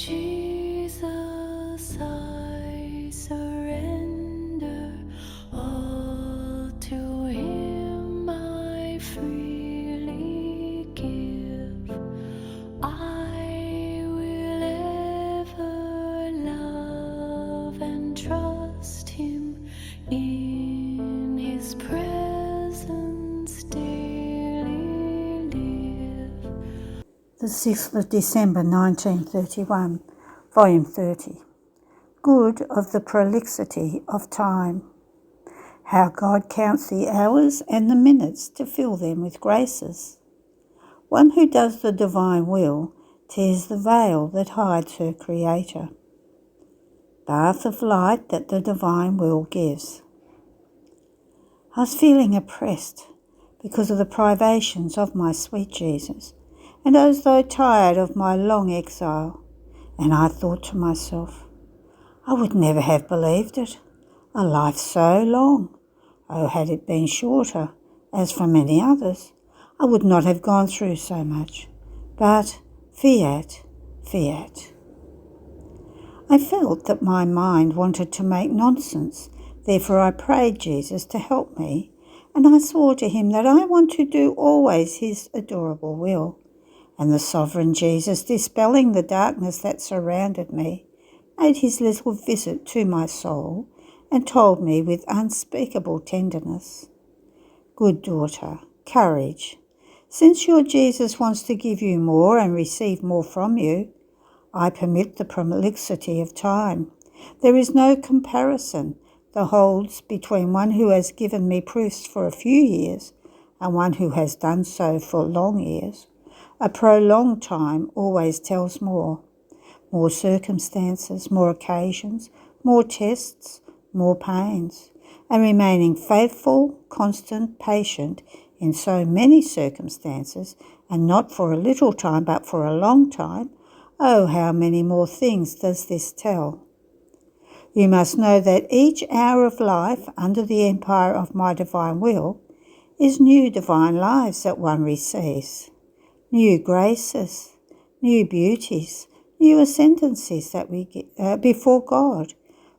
Jesus, I surrender all to Him. I freely give. I will ever love and trust Him, in His presence daily live. The 6th of December 1931, Volume 30. Good of the prolixity of time. How God counts the hours and the minutes to fill them with graces. One who does the divine will tears the veil that hides her Creator. Bath of light that the divine will gives. I was feeling oppressed because of the privations of my sweet Jesus, and as though tired of my long exile, and I thought to myself, I would never have believed it. A life so long. Oh, had it been shorter, as for many others, I would not have gone through so much. But fiat, fiat. I felt that my mind wanted to make nonsense. Therefore I prayed Jesus to help me, and I swore to him that I want to do always his adorable will. And the sovereign Jesus, dispelling the darkness that surrounded me, made his little visit to my soul and told me with unspeakable tenderness, Good daughter, courage. Since your Jesus wants to give you more and receive more from you, I permit the prolixity of time. There is no comparison that holds between one who has given me proofs for a few years and one who has done so for long years. A prolonged time always tells more. More circumstances, more occasions, more tests, more pains. And remaining faithful, constant, patient in so many circumstances, and not for a little time but for a long time, oh, how many more things does this tell? You must know that each hour of life under the empire of my divine will is new divine lives that one receives, new graces, new beauties, new ascendancies that we get before God,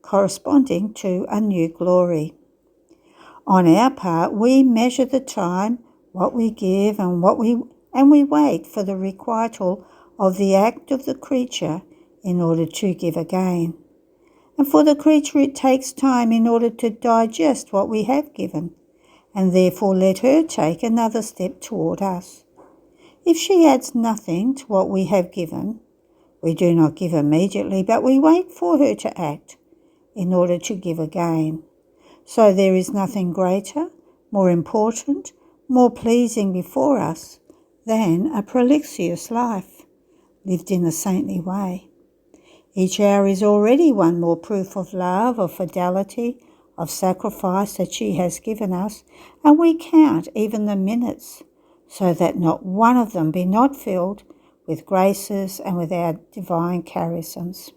corresponding to a new glory. On our part, we measure the time, what we give, and we wait for the requital of the act of the creature in order to give again. And for the creature it takes time in order to digest what we have given, and therefore let her take another step toward us. If she adds nothing to what we have given, we do not give immediately, but we wait for her to act in order to give again. So there is nothing greater, more important, more pleasing before us than a prolixious life, lived in a saintly way. Each hour is already one more proof of love, of fidelity, of sacrifice that she has given us, and we count even the minutes, so that not one of them be not filled with graces and with our divine charisms.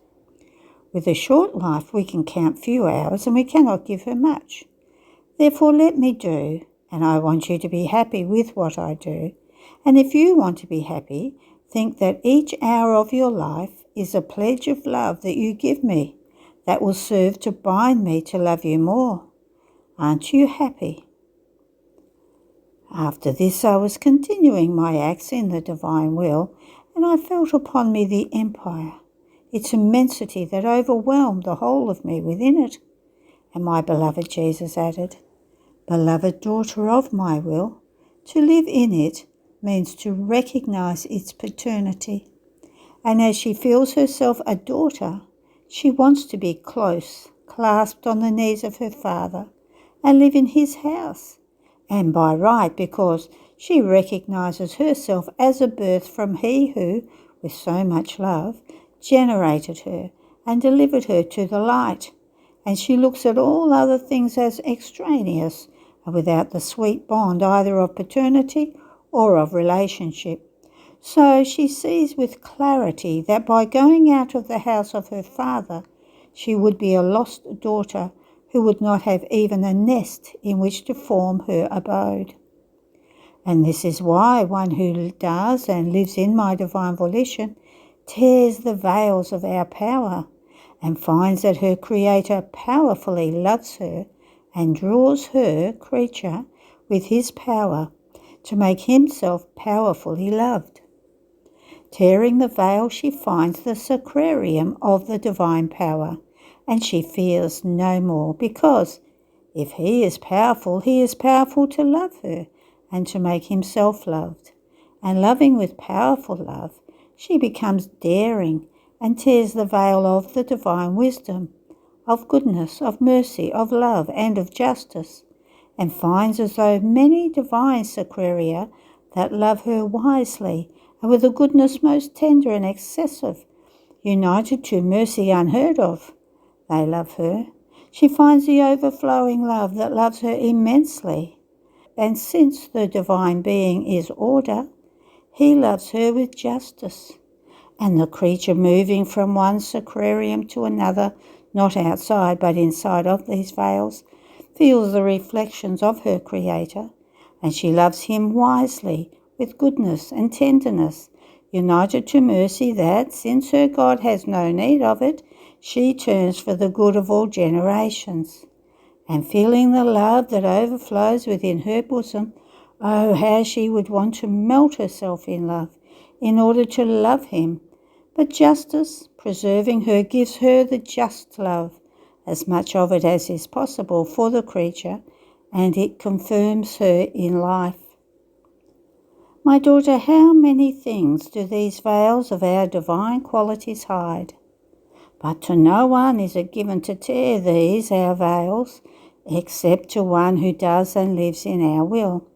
With a short life we can count few hours, and we cannot give her much. Therefore let me do, and I want you to be happy with what I do. And if you want to be happy, think that each hour of your life is a pledge of love that you give me, that will serve to bind me to love you more. Aren't you happy? After this I was continuing my acts in the divine will, and I felt upon me the empire, its immensity that overwhelmed the whole of me within it. And my beloved Jesus added, Beloved daughter of my will, to live in it means to recognize its paternity. And as she feels herself a daughter, she wants to be close, clasped on the knees of her Father, and live in his house. And by right, because she recognizes herself as a birth from he who, with so much love, generated her and delivered her to the light. And she looks at all other things as extraneous and without the sweet bond either of paternity or of relationship. So she sees with clarity that by going out of the house of her father, she would be a lost daughter who would not have even a nest in which to form her abode. And this is why one who does and lives in my divine volition tears the veils of our power and finds that her Creator powerfully loves her and draws her, creature, with his power to make himself powerfully loved. Tearing the veil, she finds the sacrarium of the divine power, and she fears no more, because if he is powerful to love her and to make himself loved. And loving with powerful love, she becomes daring and tears the veil of the divine wisdom, of goodness, of mercy, of love, and of justice, and finds as though many divine sacraria that love her wisely and with a goodness most tender and excessive, united to mercy unheard of. They love her. She finds the overflowing love that loves her immensely. And since the divine being is order, he loves her with justice. And the creature moving from one sacrarium to another, not outside but inside of these veils, feels the reflections of her Creator, and she loves him wisely, with goodness and tenderness, united to mercy that, since her God has no need of it, she turns for the good of all generations. And feeling the love that overflows within her bosom, oh, how she would want to melt herself in love in order to love him. But justice, preserving her, gives her the just love, as much of it as is possible for the creature, and it confirms her in life. My daughter, how many things do these veils of our divine qualities hide? But to no one is it given to tear these, our veils, except to one who does and lives in our will.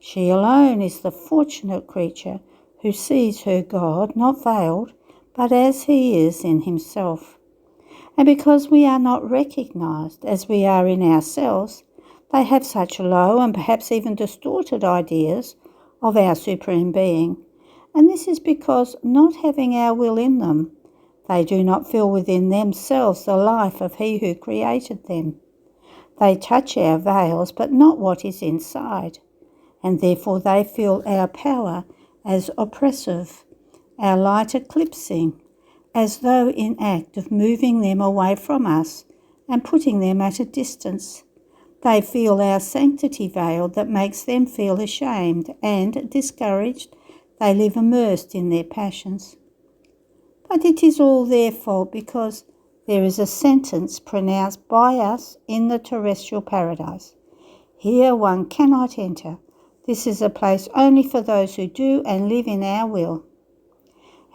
She alone is the fortunate creature who sees her God not veiled, but as he is in himself. And because we are not recognized as we are in ourselves, they have such low and perhaps even distorted ideas of our supreme being. And this is because, not having our will in them, they do not feel within themselves the life of he who created them. They touch our veils, but not what is inside, and therefore they feel our power as oppressive, our light eclipsing, as though in act of moving them away from us and putting them at a distance. They feel our sanctity veiled that makes them feel ashamed, and, discouraged, they live immersed in their passions. But it is all their fault, because there is a sentence pronounced by us in the terrestrial paradise. Here one cannot enter. This is a place only for those who do and live in our will.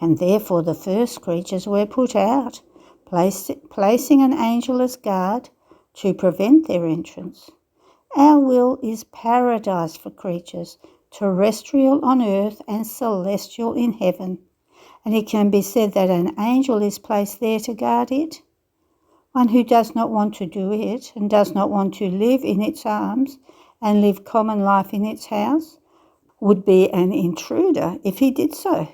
And therefore the first creatures were put out, placing an angel as guard to prevent their entrance. Our will is paradise for creatures, terrestrial on earth and celestial in heaven, and it can be said that an angel is placed there to guard it. One who does not want to do it and does not want to live in its arms and live common life in its house would be an intruder if he did so.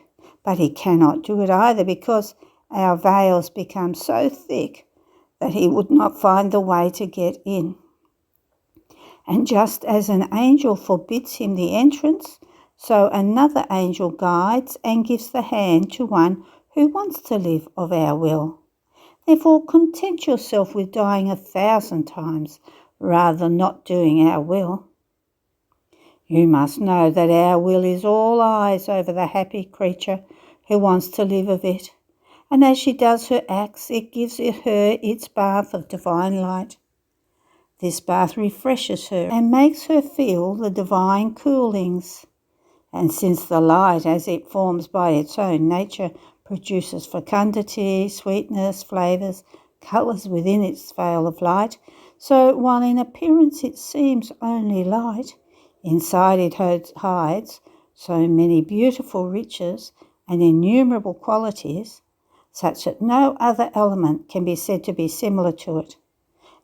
But he cannot do it either, because our veils become so thick that he would not find the way to get in. And just as an angel forbids him the entrance, so another angel guides and gives the hand to one who wants to live of our will. Therefore content yourself with dying 1,000 times rather than not doing our will. You must know that our will is all eyes over the happy creature who wants to live of it, and as she does her acts, it gives her its bath of divine light. This bath refreshes her and makes her feel the divine coolings. And since the light, as it forms by its own nature, produces fecundity, sweetness, flavours, colours within its veil of light, so while in appearance it seems only light, inside it hides so many beautiful riches and innumerable qualities, such that no other element can be said to be similar to it.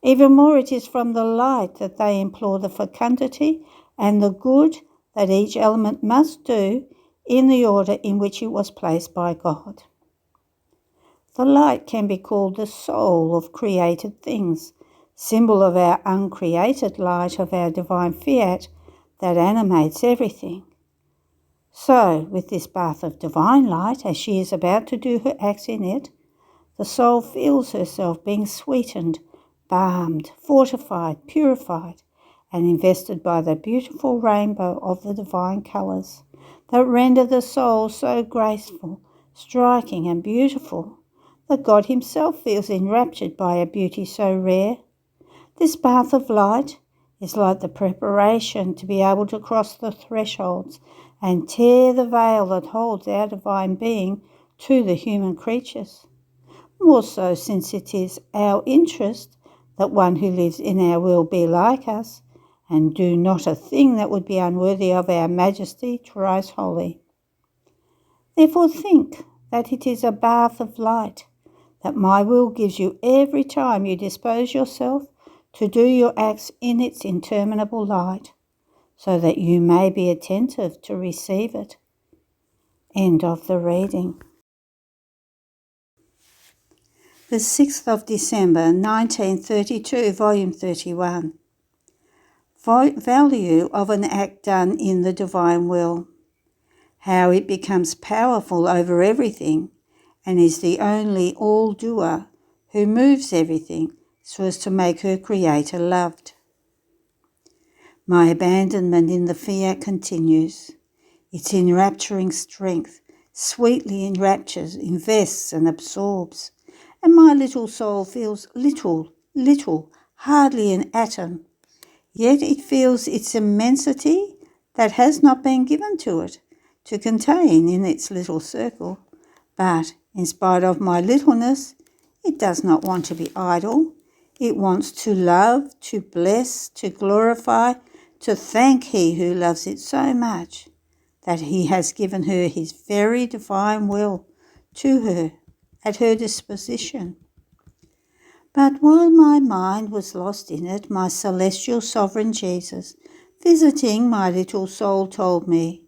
Even more, it is from the light that they implore the fecundity and the good that each element must do in the order in which it was placed by God. The light can be called the soul of created things, symbol of our uncreated light, of our divine fiat that animates everything. So, with this bath of divine light, as she is about to do her acts in it, the soul feels herself being sweetened, balmed, fortified, purified, and invested by the beautiful rainbow of the divine colours that render the soul so graceful, striking, and beautiful that God himself feels enraptured by a beauty so rare. This bath of light is like the preparation to be able to cross the thresholds and tear the veil that holds our divine being to the human creatures. More so since it is our interest that one who lives in our will be like us, and do not a thing that would be unworthy of our majesty, thrice holy. Therefore think that it is a bath of light that my will gives you every time you dispose yourself to do your acts in its interminable light, so that you may be attentive to receive it. End of the reading. The 6th of December 1932, Volume 31. Value of an act done in the divine will. How it becomes powerful over everything and is the only all-doer who moves everything so as to make her Creator loved. My abandonment in the fiat continues. Its enrapturing strength sweetly enraptures, invests and absorbs, and my little soul feels little, hardly an atom. Yet it feels its immensity that has not been given to it to contain in its little circle. But in spite of my littleness, it does not want to be idle. It wants to love, to bless, to glorify, to thank He who loves it so much that He has given her His very divine will to her at her disposition. But while my mind was lost in it, my celestial sovereign Jesus, visiting my little soul, told me,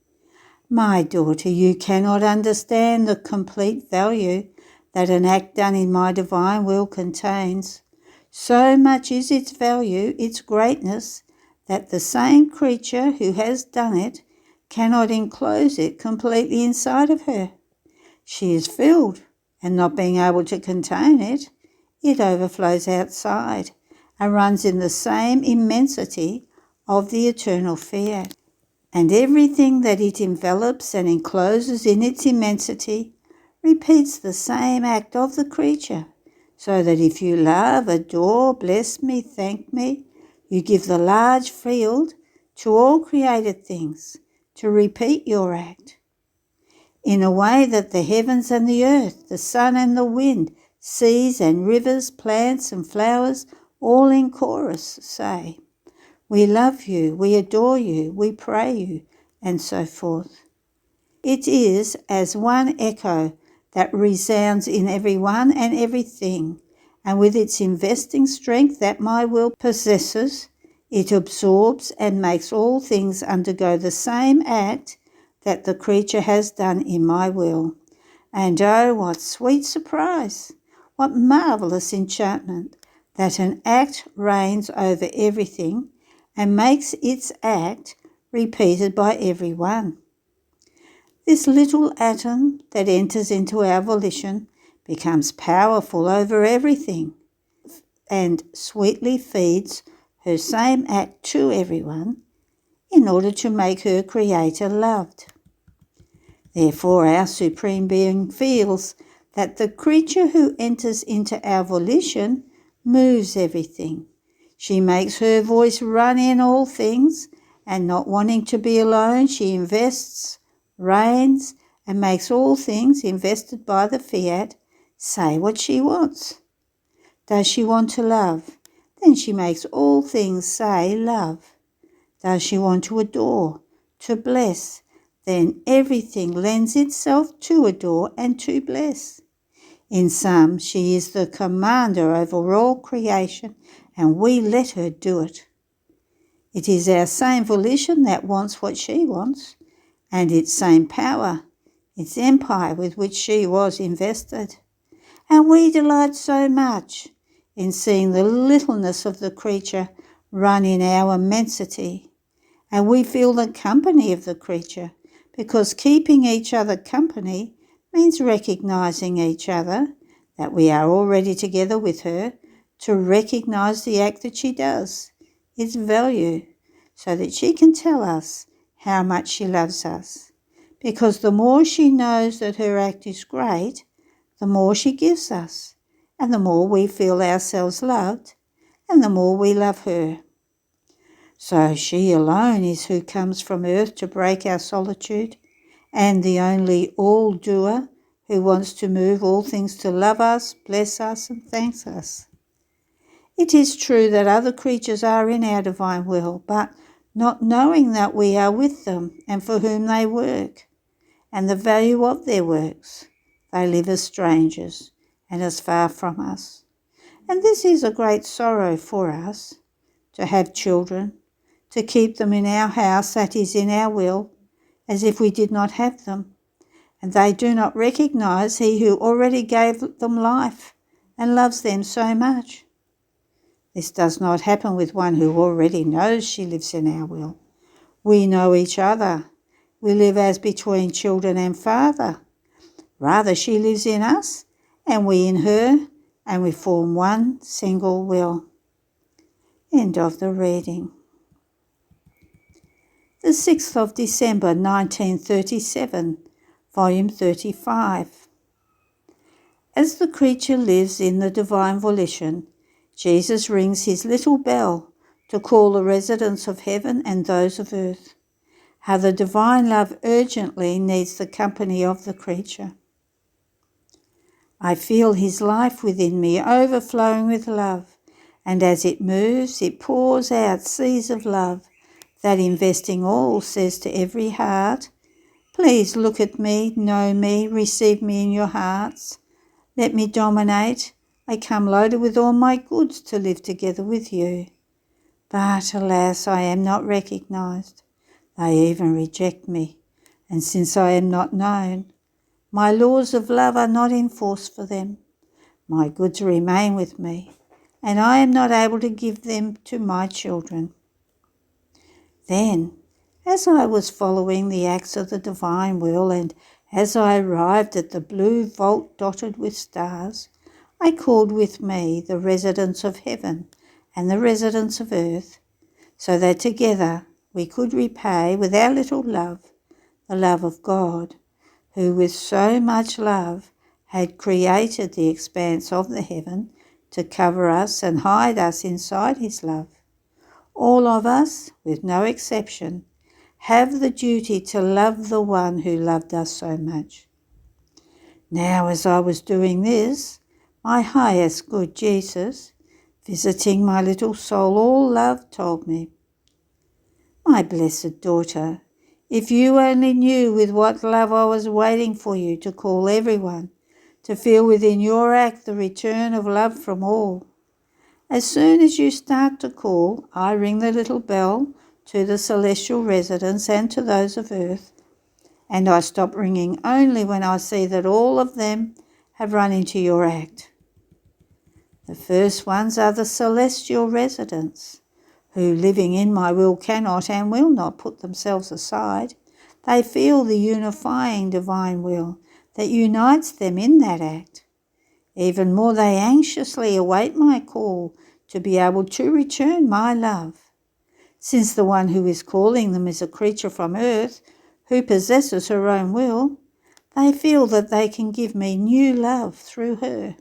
"My daughter, you cannot understand the complete value that an act done in my divine will contains. So much is its value, its greatness, that the same creature who has done it cannot enclose it completely inside of her. She is filled, and not being able to contain it, it overflows outside and runs in the same immensity of the eternal fiat. And everything that it envelops and encloses in its immensity repeats the same act of the creature, so that if you love, adore, bless me, thank me, you give the large field to all created things to repeat your act, in a way that the heavens and the earth, the sun and the wind, seas and rivers, plants and flowers, all in chorus say, "We love you, we adore you, we pray you," and so forth. It is as one echo that resounds in everyone and everything, and with its investing strength that my will possesses, it absorbs and makes all things undergo the same act that the creature has done in my will. And oh, what sweet surprise! What marvellous enchantment that an act reigns over everything and makes its act repeated by everyone. This little atom that enters into our volition becomes powerful over everything and sweetly feeds her same act to everyone in order to make her Creator loved. Therefore, our Supreme Being feels that the creature who enters into our volition moves everything. She makes her voice run in all things, and not wanting to be alone, she invests, reigns, and makes all things invested by the fiat say what she wants. Does she want to love? Then she makes all things say love. Does she want to adore, to bless? Then everything lends itself to adore and to bless. In sum, she is the commander over all creation, and we let her do it. It is our same volition that wants what she wants, and its same power, its empire with which she was invested. And we delight so much in seeing the littleness of the creature run in our immensity, and we feel the company of the creature, because keeping each other company means recognizing each other, that we are already together with her, to recognize the act that she does, its value, so that she can tell us how much she loves us. Because the more she knows that her act is great, the more she gives us, and the more we feel ourselves loved, and the more we love her. So she alone is who comes from earth to break our solitude, and the only all-doer who wants to move all things to love us, bless us, and thanks us. It is true that other creatures are in our divine will, but not knowing that we are with them and for whom they work, and the value of their works, they live as strangers and as far from us. And this is a great sorrow for us, to have children, to keep them in our house, that is in our will, as if we did not have them, and they do not recognise He who already gave them life and loves them so much. This does not happen with one who already knows she lives in our will. We know each other. We live as between children and father. Rather, she lives in us, and we in her, and we form one single will. End of the reading. The 6th of December 1937, Volume 35. As the creature lives in the divine volition, Jesus rings his little bell to call the residents of heaven and those of earth. How the divine love urgently needs the company of the creature. I feel his life within me overflowing with love, and as it moves, it pours out seas of love that, investing all, says to every heart, please look at me, know me, receive me in your hearts. Let me dominate. I come loaded with all my goods to live together with you. But alas, I am not recognised. They even reject me, and since I am not known, my laws of love are not in force for them. My goods remain with me, and I am not able to give them to my children. Then, as I was following the acts of the divine will, and as I arrived at the blue vault dotted with stars, I called with me the residents of heaven and the residents of earth, so that together we could repay with our little love the love of God, who with so much love had created the expanse of the heaven to cover us and hide us inside his love. All of us, with no exception, have the duty to love the one who loved us so much. Now, as I was doing this, my highest good Jesus, visiting my little soul all love, told me, my blessed daughter, if you only knew with what love I was waiting for you to call everyone, to feel within your act the return of love from all. As soon as you start to call, I ring the little bell to the celestial residents and to those of earth, and I stop ringing only when I see that all of them have run into your act. The first ones are the celestial residents, who, living in my will, cannot and will not put themselves aside. They feel the unifying divine will that unites them in that act. Even more, they anxiously await my call to be able to return my love. Since the one who is calling them is a creature from earth who possesses her own will, they feel that they can give me new love through her.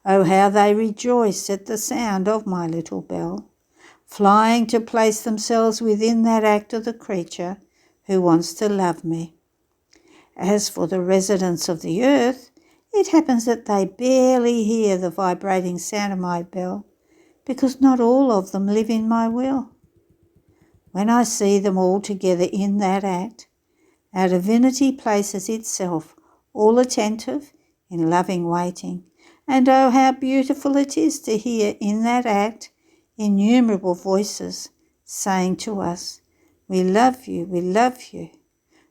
Oh, how they rejoice at the sound of my little bell, flying to place themselves within that act of the creature who wants to love me. As for the residents of the earth, it happens that they barely hear the vibrating sound of my bell, because not all of them live in my will. When I see them all together in that act, our divinity places itself all attentive in loving waiting, and oh, how beautiful it is to hear in that act innumerable voices saying to us, we love you, we love you.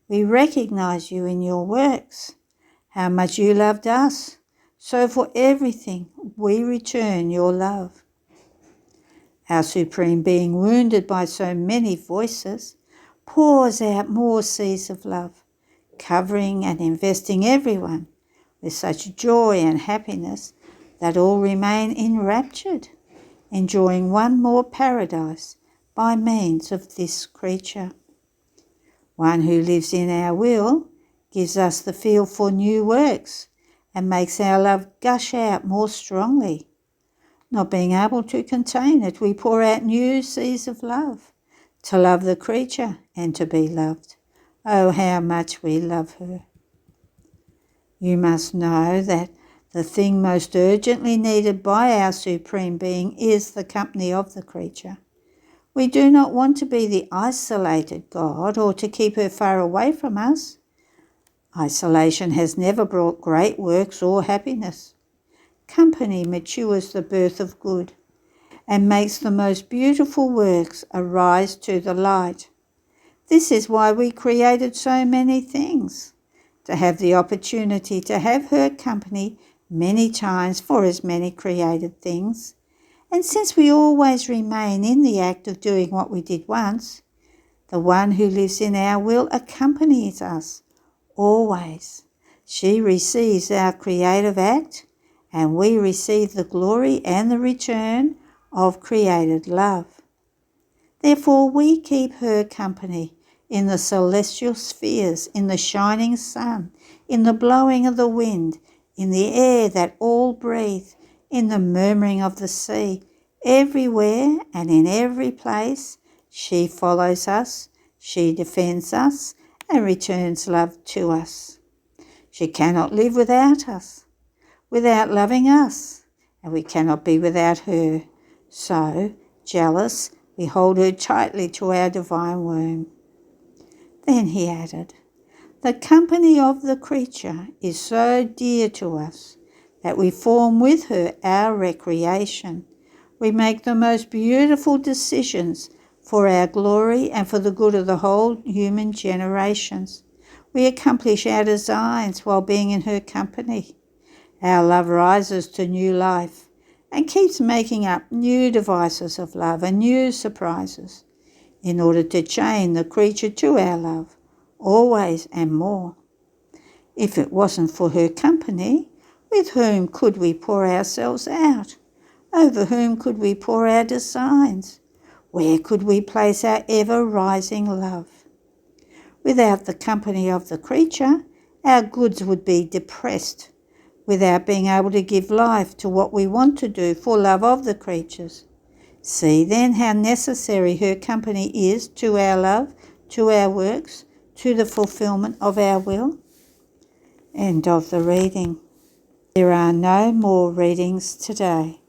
We recognise you in your works, how much you loved us. So for everything we return your love. Our Supreme Being, wounded by so many voices, pours out more seas of love, covering and investing everyone with such joy and happiness that all remain enraptured, enjoying one more paradise by means of this creature. One who lives in our will gives us the feel for new works and makes our love gush out more strongly. Not being able to contain it, we pour out new seas of love, to love the creature and to be loved. Oh, how much we love her. You must know that the thing most urgently needed by our Supreme Being is the company of the creature. We do not want to be the isolated God or to keep her far away from us. Isolation has never brought great works or happiness. Company matures the birth of good and makes the most beautiful works arise to the light. This is why we created so many things, to have the opportunity to have her company many times for as many created things. And since we always remain in the act of doing what we did once, the one who lives in our will accompanies us always. She receives our creative act, and we receive the glory and the return of created love. Therefore we keep her company in the celestial spheres, in the shining sun, in the blowing of the wind, in the air that all breathe, in the murmuring of the sea. Everywhere and in every place she follows us, she defends us and returns love to us. She cannot live without us, without loving us, and we cannot be without her. So, jealous, we hold her tightly to our divine womb. Then he added, the company of the creature is so dear to us that we form with her our recreation. We make the most beautiful decisions for our glory and for the good of the whole human generations. We accomplish our designs while being in her company. Our love rises to new life and keeps making up new devices of love and new surprises in order to chain the creature to our love, always and more. If it wasn't for her company, with whom could we pour ourselves out? Over whom could we pour our designs? Where could we place our ever-rising love? Without the company of the creature, our goods would be depressed, without being able to give life to what we want to do for love of the creatures. See then how necessary her company is to our love, to our works, to the fulfillment of our will. End of the reading. There are no more readings today.